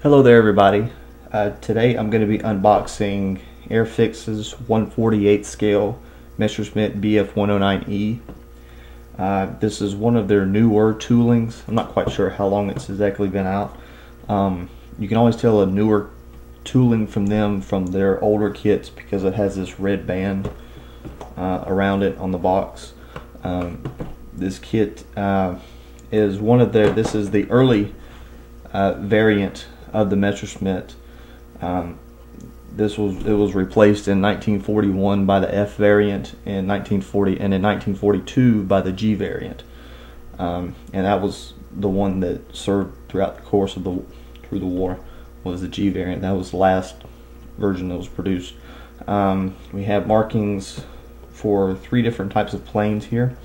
Hello there everybody. Today I'm going to be unboxing Airfix's 1/48 scale Messerschmitt Bf-109E. This is one of their newer toolings. I'm not quite sure how long it's exactly been out. You can always tell a newer tooling from them from their older kits because it has this red band around it on the box. This kit is one of their, this is the early variant of the Messerschmitt. It was replaced in 1941 by the F variant, in 1940 and in 1942 by the G variant, and that was the one that served throughout the course of the war. Was the G variant. That was the last version that was produced. We have markings for 3 different types of planes here.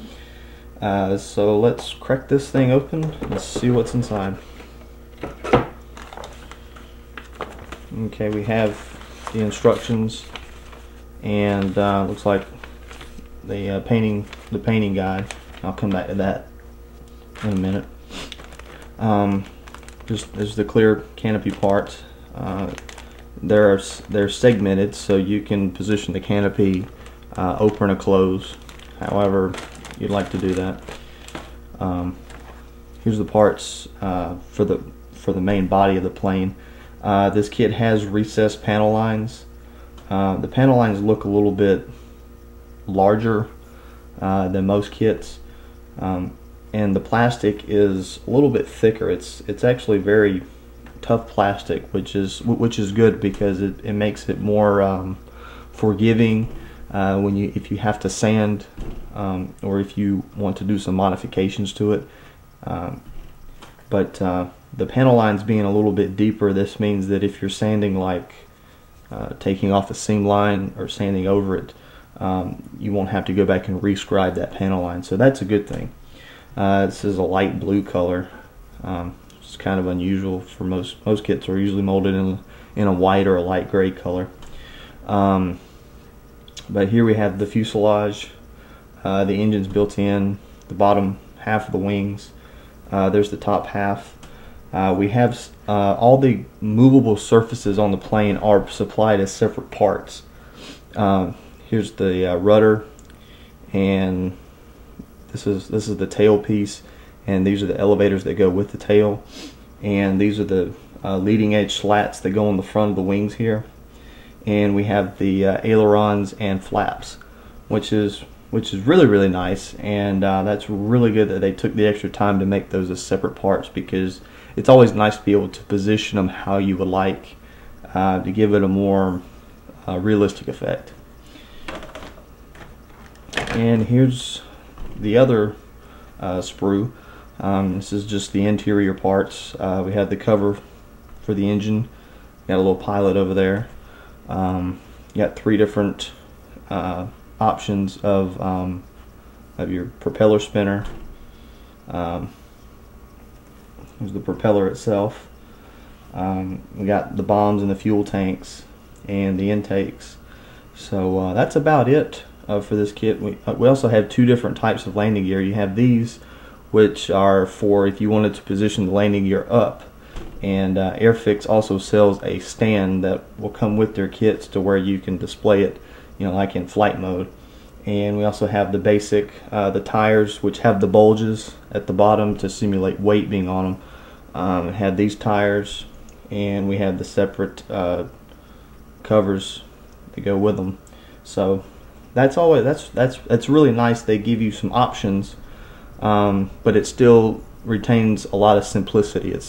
So let's crack this thing open and see what's inside. Okay, we have the instructions, and looks like the painting guide. I'll come back to that in a minute. There's the clear canopy parts. They're segmented, so you can position the canopy open or close, however you'd like to do that. Here's the parts for the main body of the plane. This kit has recessed panel lines. The panel lines look a little bit larger than most kits, and the plastic is a little bit thicker. It's actually very tough plastic, which is good because it makes it more forgiving if you have to sand or if you want to do some modifications to it. But the panel lines being a little bit deeper, this means that if you're sanding, like taking off a seam line or sanding over it, you won't have to go back and rescribe that panel line, so that's a good thing. This is a light blue color. It's kind of unusual for most kits are usually molded in a white or a light gray color. But here we have the fuselage. The engine's built in, the bottom half of the wings. There's the top half. We have all the movable surfaces on the plane are supplied as separate parts. Here's the rudder, and this is the tail piece, and these are the elevators that go with the tail, and these are the leading edge slats that go on the front of the wings here. And we have the ailerons and flaps, which is really nice, and that's really good that they took the extra time to make those as separate parts, because it's always nice to be able to position them how you would like to give it a more realistic effect. And here's the other sprue. This is just the interior parts. We have the cover for the engine. Got a little pilot over there. You got 3 different options of your propeller spinner. There's the propeller itself. We got the bombs and the fuel tanks and the intakes. So that's about it for this kit. We also have 2 different types of landing gear. You have these, which are for if you wanted to position the landing gear up, and Airfix also sells a stand that will come with their kits to where you can display it, like in flight mode. And we also have the basic, the tires, which have the bulges at the bottom to simulate weight being on them. Have these tires, and we have the separate covers that go with them. So that's really nice. They give you some options, but it still retains a lot of simplicity. It's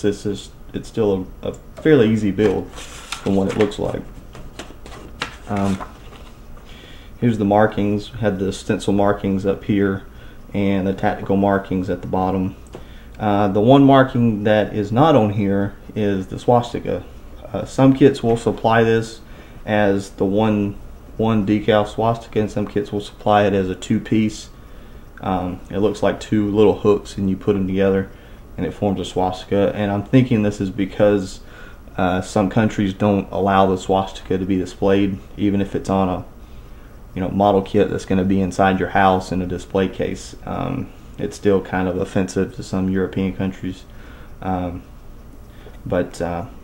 still a fairly easy build from what it looks like. Here's the markings. We had the stencil markings up here and the tactical markings at the bottom. The one marking that is not on here is the swastika. Some kits will supply this as the one decal swastika, and some kits will supply it as a 2-piece. It looks like 2 little hooks, and you put them together and it forms a swastika. And I'm thinking this is because some countries don't allow the swastika to be displayed, even if it's on a model kit that's going to be inside your house in a display case. It's still kind of offensive to some European countries. but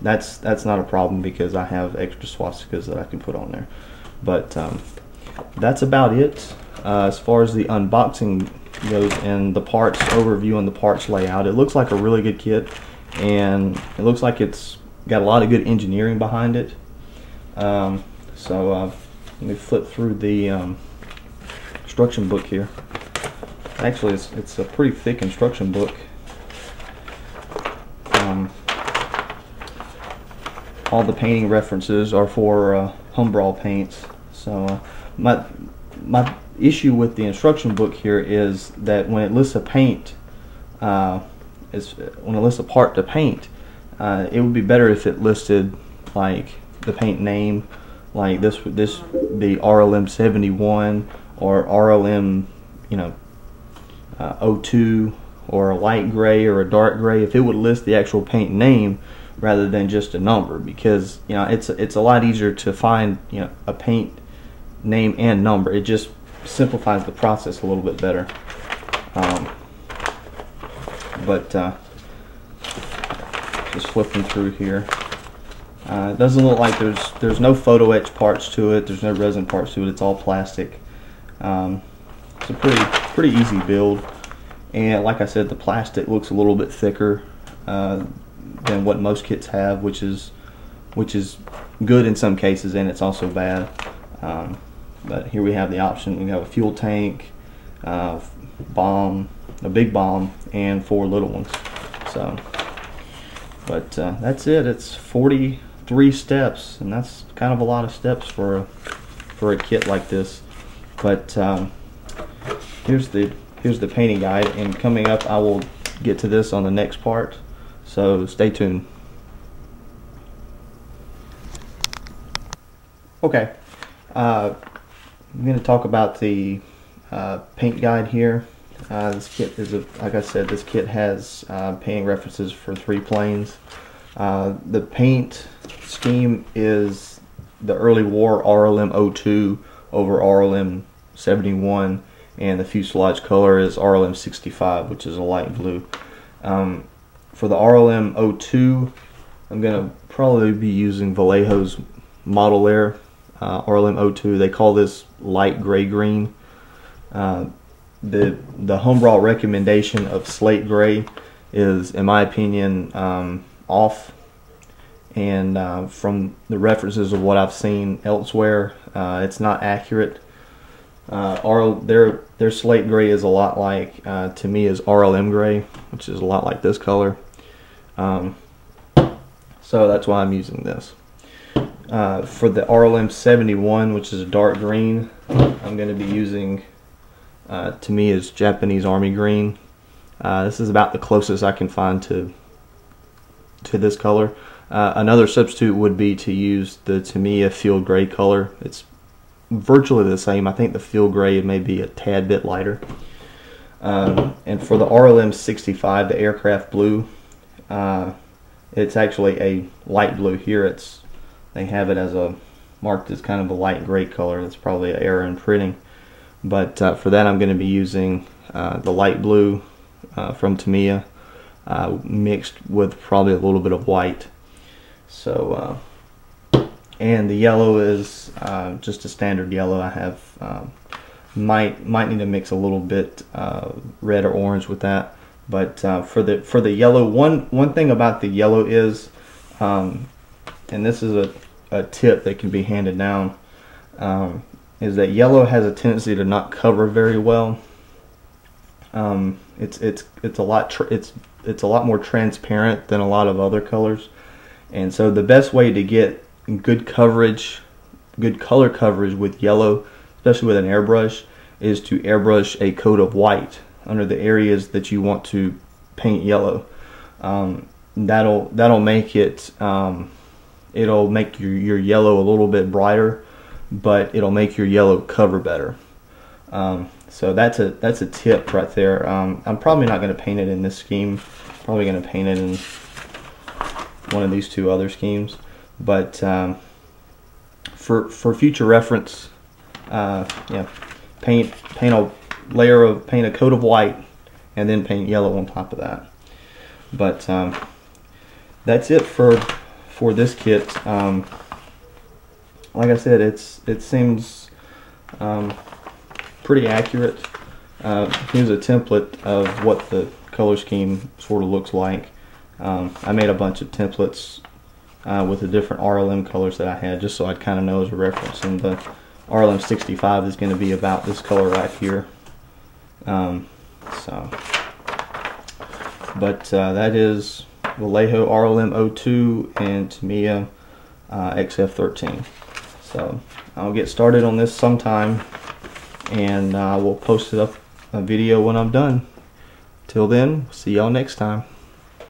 that's not a problem because I have extra swastikas that I can put on there. But that's about it as far as the unboxing goes and the parts overview and the parts layout. It looks like a really good kit, and it looks like it's got a lot of good engineering behind it. Let me flip through the instruction book here. Actually, it's a pretty thick instruction book. All the painting references are for Humbrol paints. So my issue with the instruction book here is that when it lists a paint, when it lists a part to paint, it would be better if it listed like the paint name, like this would be RLM 71 or RLM, you know, 02 or a light gray or a dark gray. If it would list the actual paint name rather than just a number, because you know it's a lot easier to find, you know, a paint name and number. It just simplifies the process a little bit better. Just flipping through here, it doesn't look like there's no photo etch parts to it. There's no resin parts to it. It's all plastic. It's a pretty easy build, and like I said, the plastic looks a little bit thicker than what most kits have, which is good in some cases, and it's also bad. But here we have the option. We have a fuel tank, bomb, a big bomb, and 4 little ones. So, but that's it. It's 43 steps, and that's kind of a lot of steps for a kit like this. But here's the painting guide, and coming up I will get to this on the next part. So stay tuned. Okay. I'm going to talk about the paint guide here. This kit is, like I said, this kit has painting references for 3 planes. The paint scheme is the early war RLM 02 over RLM 71, and the fuselage color is RLM 65, which is a light blue. For the RLM 02, I'm going to probably be using Vallejo's Model Air RLM 02. They call this light gray green. The Humbrol recommendation of slate gray is, in my opinion, off, and from the references of what I've seen elsewhere, it's not accurate. Their slate gray is a lot like, to me, is RLM gray, which is a lot like this color. So that's why I'm using this. For the RLM 71, which is a dark green, I'm going to be using, to me, is Japanese Army green. This is about the closest I can find to this color. Another substitute would be to use the Tamiya field gray color. It's virtually the same. I think the field gray may be a tad bit lighter. And for the RLM 65, the aircraft blue, it's actually a light blue here. They have it as marked as kind of a light gray color. That's probably an error in printing. But for that, I'm going to be using the light blue from Tamiya, mixed with probably a little bit of white. So, and the yellow is just a standard yellow. I have might need to mix a little bit red or orange with that. But for the yellow, one thing about the yellow is, and this is a tip that can be handed down, is that yellow has a tendency to not cover very well. It's a lot more transparent than a lot of other colors, and so the best way to get good coverage, good color coverage with yellow, especially with an airbrush, is to airbrush a coat of white under the areas that you want to paint yellow. That'll make it, it'll make your yellow a little bit brighter, but it'll make your yellow cover better. So that's a tip right there. I'm probably not going to paint it in this scheme. Probably going to paint it in one of these 2 other schemes. But for future reference, yeah, paint a coat of white, and then paint yellow on top of that. But that's it for this kit. Like I said, it seems pretty accurate. Here's a template of what the color scheme sort of looks like. I made a bunch of templates with the different RLM colors that I had, just so I'd kind of know as a reference. And the RLM 65 is going to be about this color right here. That is Vallejo RLM 02 and Tamiya XF13. So I'll get started on this sometime, and we'll post it up a video when I'm done. Till then, see y'all next time.